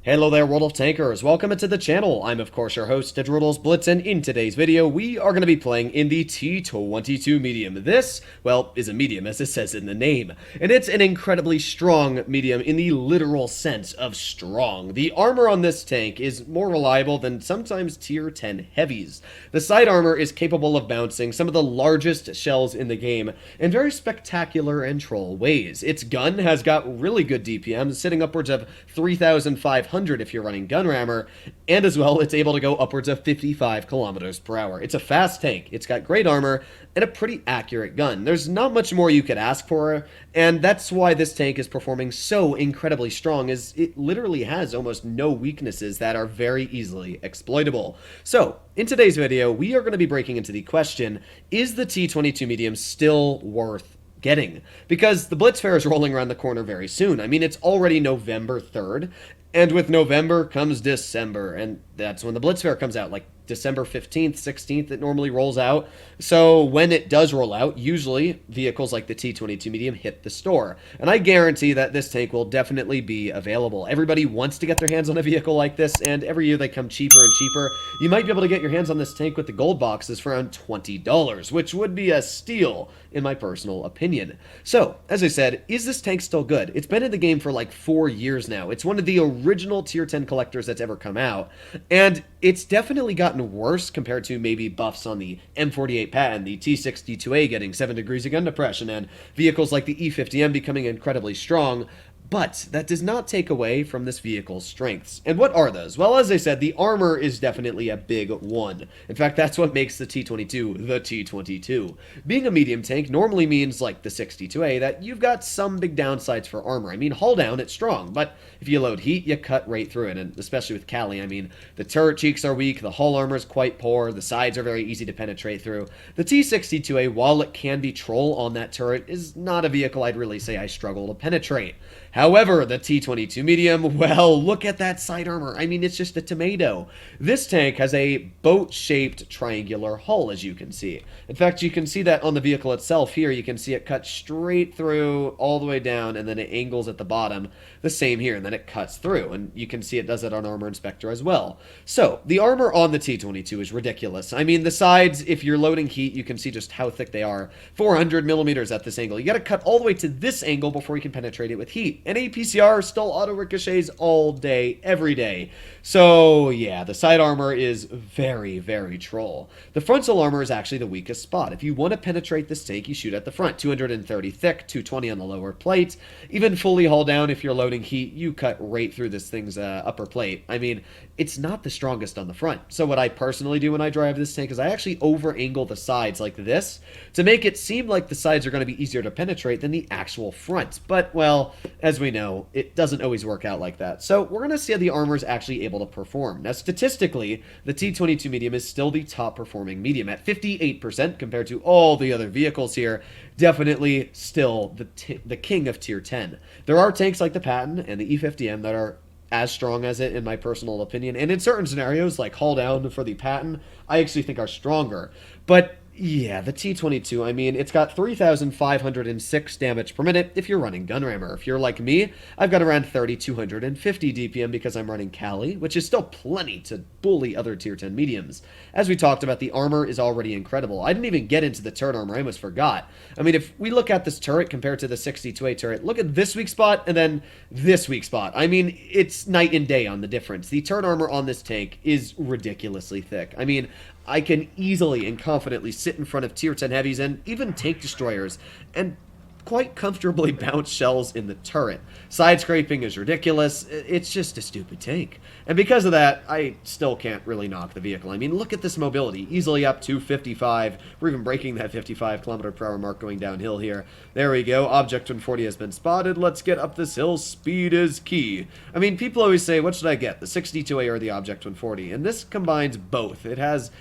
Hello there, World of Tankers. Welcome into the channel. I'm, of course, your host, Droodles Blitz, and in today's video, we are going to be playing in the T22 medium. This, well, is a medium, as it says in the name, and it's an incredibly strong medium in the literal sense of strong. The armor on this tank is more reliable than sometimes tier 10 heavies. The side armor is capable of bouncing some of the largest shells in the game in very spectacular and troll ways. Its gun has got really good DPM, sitting upwards of 3,500 if you're running gun rammer, and as well it's able to go upwards of 55 kilometers per hour. It's a fast tank, it's got great armor, and a pretty accurate gun. There's not much more you could ask for, and that's why this tank is performing so incredibly strong, as it literally has almost no weaknesses that are very easily exploitable. So, in today's video, we are going to be breaking into the question, is the T22 medium still worth getting? Because the Blitz Fair is rolling around the corner very soon. I mean, it's already November 3rd, and with November comes December, and that's when the Blitz Fair comes out, like December 15th, 16th, it normally rolls out. So when it does roll out, usually vehicles like the T22 medium hit the store. And I guarantee that this tank will definitely be available. Everybody wants to get their hands on a vehicle like this, and every year they come cheaper and cheaper. You might be able to get your hands on this tank with the gold boxes for around $20, which would be a steal in my personal opinion. So, as I said, is this tank still good? It's been in the game for like 4 years now. It's one of the original tier 10 collectors that's ever come out, and it's definitely gotten worse compared to maybe buffs on the M48 Patton, the T62A getting 7 degrees of gun depression, and vehicles like the E50M becoming incredibly strong. But that does not take away from this vehicle's strengths. And what are those? Well, as I said, the armor is definitely a big one. In fact, that's what makes the T22 the T22. Being a medium tank normally means, like the 62A, that you've got some big downsides for armor. I mean, hull down, it's strong, but if you load heat, you cut right through it. And especially with Cali, I mean, the turret cheeks are weak, the hull armor is quite poor, the sides are very easy to penetrate through. The T62A, while it can be troll on that turret, is not a vehicle I'd really say I struggle to penetrate. However, the T22 medium, well, look at that side armor. I mean, it's just a tomato. This tank has a boat-shaped triangular hull, as you can see. In fact, you can see that on the vehicle itself here. You can see it cut straight through all the way down, and then it angles at the bottom. The same here, and then it cuts through, and you can see it does it on Armor Inspector as well. So, the armor on the T22 is ridiculous. I mean, the sides, if you're loading heat, you can see just how thick they are. 400 millimeters at this angle. You gotta cut all the way to this angle before you can penetrate it with heat. And APCR still auto ricochets all day, every day. So yeah, the side armor is very, very troll. The frontal armor is actually the weakest spot. If you want to penetrate this tank, you shoot at the front. 230 thick, 220 on the lower plate. Even fully hull down, if you're loading heat, you cut right through this thing's upper plate. I mean, it's not the strongest on the front. So what I personally do when I drive this tank is I actually over-angle the sides like this to make it seem like the sides are going to be easier to penetrate than the actual front. But, well, as we know, it doesn't always work out like that. So we're going to see how the armor is actually able to perform. Now, statistically, the T22 medium is still the top performing medium at 58% compared to all the other vehicles here. Definitely still the king of tier 10. There are tanks like the Patton and the E50M that are as strong as it, in my personal opinion, and in certain scenarios, like hull down for the Patton, I actually think are stronger. But yeah, the T22, I mean, it's got 3,506 damage per minute if you're running gun rammer. If you're like me, I've got around 3,250 DPM because I'm running Cali, which is still plenty to bully other tier 10 mediums. As we talked about, the armor is already incredible. I didn't even get into the turret armor, I almost forgot. I mean, if we look at this turret compared to the 62A turret, look at this weak spot and then this weak spot. I mean, it's night and day on the difference. The turret armor on this tank is ridiculously thick. I mean, I can easily and confidently sit in front of tier 10 heavies and even tank destroyers and quite comfortably bounce shells in the turret. Side scraping is ridiculous. It's just a stupid tank. And because of that, I still can't really knock the vehicle. I mean, look at this mobility. Easily up to 55. We're even breaking that 55 kilometer per hour mark going downhill here. There we go. Object 140 has been spotted. Let's get up this hill. Speed is key. I mean, people always say, what should I get? The 62A or the Object 140? And this combines both. It has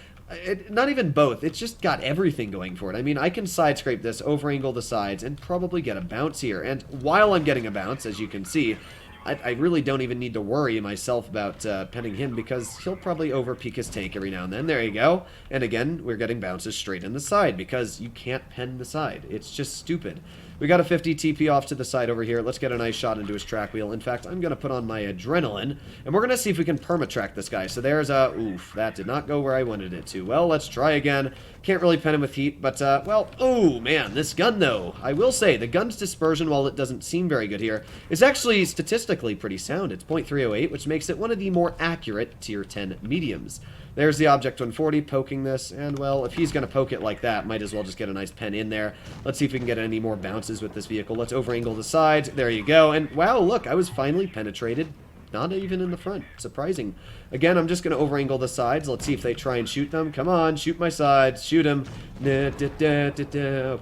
not even both. It's just got everything going for it. I mean, I can side scrape this, over angle the sides, and probably get a bounce here. And while I'm getting a bounce, as you can see, I really don't even need to worry myself about penning him because he'll probably over-peak his tank every now and then. There you go. And again, we're getting bounces straight in the side because you can't pen the side. It's just stupid. We got a 50 TP off to the side over here. Let's get a nice shot into his track wheel. In fact, I'm going to put on my adrenaline, and we're going to see if we can perma-track this guy. So there's a... Oof, that did not go where I wanted it to. Well, let's try again. Can't really pen him with heat, but, well, oh, man, this gun, though. I will say, the gun's dispersion, while it doesn't seem very good here, is actually statistically pretty sound. It's .308, which makes it one of the more accurate Tier 10 mediums. There's the Object 140 poking this, and, well, if he's going to poke it like that, might as well just get a nice pen in there. Let's see if we can get any more bounces with this vehicle. Let's over-angle the sides. There you go. And, wow, look, I was finally penetrated. Not even in the front. Surprising. Again, I'm just going to over-angle the sides. Let's see if they try and shoot them. Come on, shoot my sides. Shoot him. Okay,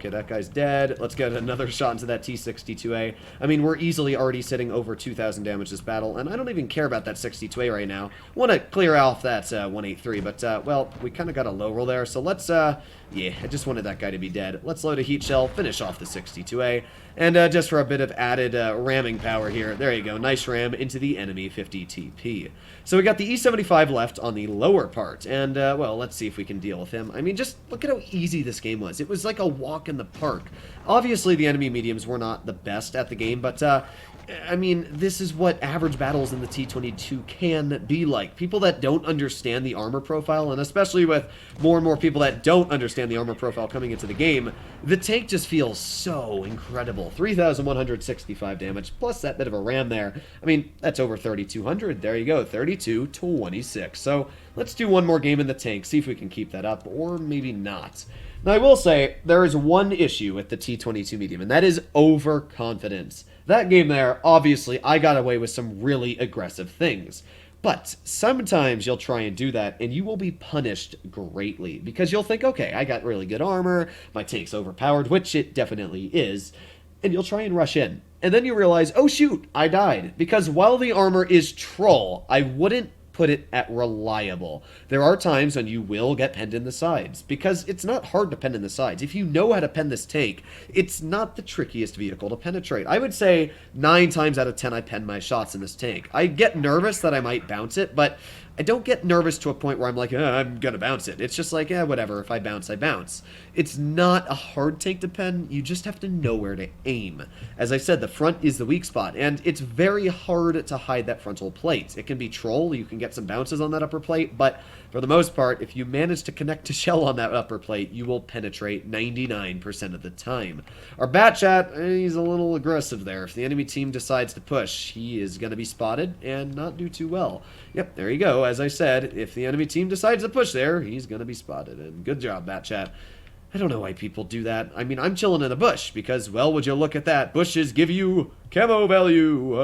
that guy's dead. Let's get another shot into that T-62A. I mean, we're easily already sitting over 2,000 damage this battle, and I don't even care about that 62A right now. Want to clear off that 183, but, well, we kind of got a low roll there, so let's, yeah, I just wanted that guy to be dead. Let's load a heat shell, finish off the 62A, and just for a bit of added ramming power here, there you go, nice ram into the enemy 50 TP. So we got the E75 left on the lower part, and, well, let's see if we can deal with him. I mean, just look at how easy this game was. It was like a walk in the park. Obviously, the enemy mediums were not the best at the game, but, I mean, this is what average battles in the T22 can be like. People that don't understand the armor profile, and especially with more and more people that don't understand the armor profile coming into the game, the tank just feels so incredible. 3,165 damage, plus that bit of a ram there. I mean, that's over 3,200. There you go, 32-26. So let's do one more game in the tank, see if we can keep that up, or maybe not. Now, I will say, there is one issue with the T22 medium, and that is overconfidence. That game there, obviously, I got away with some really aggressive things. But sometimes you'll try and do that, and you will be punished greatly. Because you'll think, okay, I got really good armor, my tank's overpowered, which it definitely is, and you'll try and rush in. And then you realize, oh shoot, I died. Because while the armor is troll, I wouldn't put it at reliable. There are times when you will get penned in the sides, because it's not hard to pen in the sides. If you know how to pen this tank, it's not the trickiest vehicle to penetrate. I would say 9 times out of 10 I pen my shots in this tank. I get nervous that I might bounce it, but I don't get nervous to a point where I'm like, I'm gonna bounce it. It's just like, whatever, if I bounce, I bounce. It's not a hard tank to pen, you just have to know where to aim. As I said, the front is the weak spot, and it's very hard to hide that frontal plate. It can be troll, you can get some bounces on that upper plate, but for the most part, if you manage to connect to shell on that upper plate, you will penetrate 99% of the time. Our bat chat, he's a little aggressive there. If the enemy team decides to push, he is going to be spotted and not do too well. Yep, there you go. As I said, if the enemy team decides to push there, he's going to be spotted. And good job, bat chat. I don't know why people do that. I mean, I'm chilling in a bush because, well, would you look at that? Bushes give you camo value.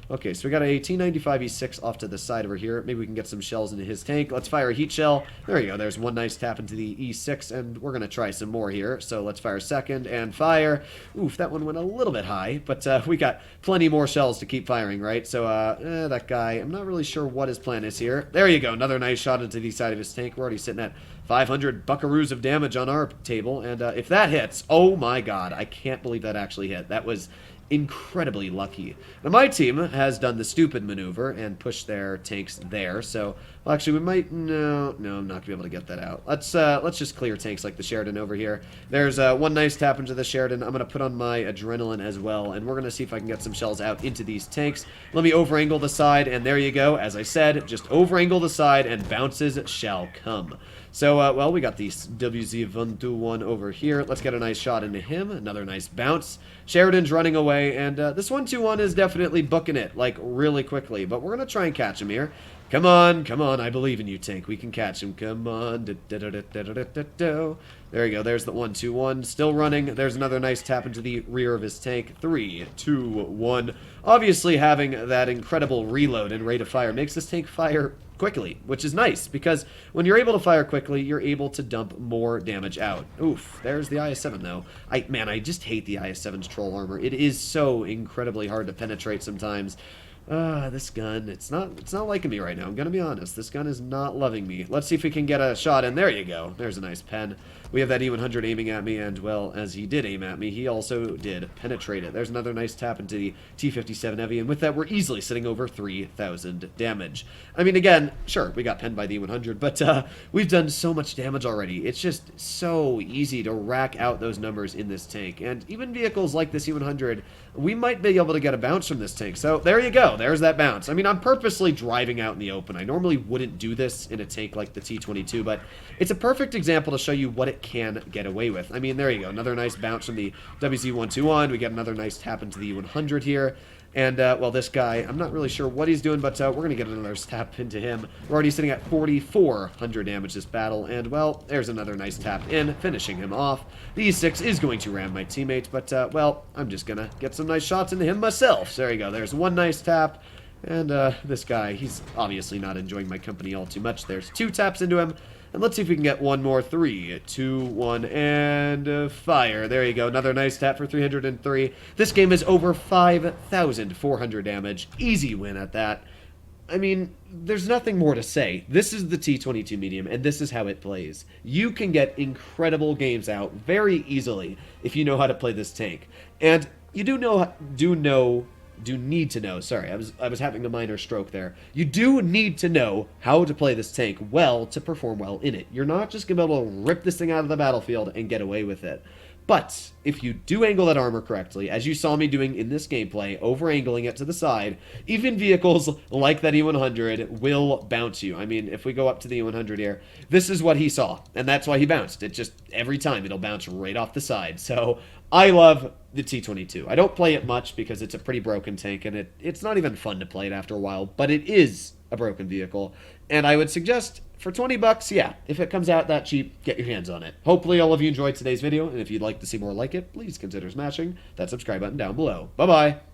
Okay, so we got a T95E6 off to the side over here. Maybe we can get some shells into his tank. Let's fire a heat shell. There you go. There's one nice tap into the E6, and we're going to try some more here. So let's fire second and fire. Oof, that one went a little bit high, but we got plenty more shells to keep firing, right? So that guy, I'm not really sure what his plan is here. There you go. Another nice shot into the side of his tank. We're already sitting at 500 buckaroos of damage on our table, and if that hits, oh my god, I can't believe that actually hit. That was incredibly lucky. Now, my team has done the stupid maneuver and pushed their tanks there, so, well, actually, we might, no, I'm not going to be able to get that out. Let's just clear tanks like the Sheridan over here. There's one nice tap into the Sheridan. I'm going to put on my adrenaline as well, and we're going to see if I can get some shells out into these tanks. Let me over-angle the side, and there you go. As I said, just over-angle the side, and bounces shall come. So, well, we got the WZ121 over here. Let's get a nice shot into him. Another nice bounce. Sheridan's running away, and this 121 is definitely booking it, like, really quickly. But we're going to try and catch him here. Come on, I believe in you, tank. We can catch him. Come on. There you go. There's the 121. Still running. There's another nice tap into the rear of his tank. 3, 2, 1. Obviously, having that incredible reload and rate of fire makes this tank fire quickly, which is nice, because when you're able to fire quickly, you're able to dump more damage out. Oof, there's the IS-7, though. Man, I just hate the IS-7's troll armor. It is so incredibly hard to penetrate sometimes. This gun, it's not liking me right now. I'm gonna be honest. This gun is not loving me. Let's see if we can get a shot in. There you go. There's a nice pen. We have that E100 aiming at me, and, well, as he did aim at me, he also did penetrate it. There's another nice tap into the T57 Heavy, and with that, we're easily sitting over 3,000 damage. I mean, again, sure, we got penned by the E100, but we've done so much damage already. It's just so easy to rack out those numbers in this tank, and even vehicles like this E100, we might be able to get a bounce from this tank. So there you go. There's that bounce. I mean, I'm purposely driving out in the open. I normally wouldn't do this in a tank like the T-22, but it's a perfect example to show you what it can get away with. I mean, there you go. Another nice bounce from the WZ-121. We get another nice tap into the E-100 here. And, well, this guy, I'm not really sure what he's doing, but we're going to get another tap into him. We're already sitting at 4,400 damage this battle, and, well, there's another nice tap in, finishing him off. The E6 is going to ram my teammate, but, well, I'm just going to get some nice shots into him myself. So there you go. There's one nice tap, and this guy, he's obviously not enjoying my company all too much. There's two taps into him. And let's see if we can get one more. 3, 2, 1, and fire. There you go. Another nice tap for 303. This game is over 5,400 damage. Easy win at that. I mean, there's nothing more to say. This is the T-22 medium, and this is how it plays. You can get incredible games out very easily if you know how to play this tank. And you do need to know, sorry, I was having a minor stroke there. You do need to know how to play this tank well to perform well in it. You're not just going to be able to rip this thing out of the battlefield and get away with it. But if you do angle that armor correctly, as you saw me doing in this gameplay, over-angling it to the side, even vehicles like that E100 will bounce you. I mean, if we go up to the E100 here, this is what he saw, and that's why he bounced. It just, every time, it'll bounce right off the side. So, I love the T-22. I don't play it much because it's a pretty broken tank, and it's not even fun to play it after a while, but it is a broken vehicle, and I would suggest for 20 bucks, yeah, if it comes out that cheap, get your hands on it. Hopefully all of you enjoyed today's video, and if you'd like to see more like it, please consider smashing that subscribe button down below. Bye-bye!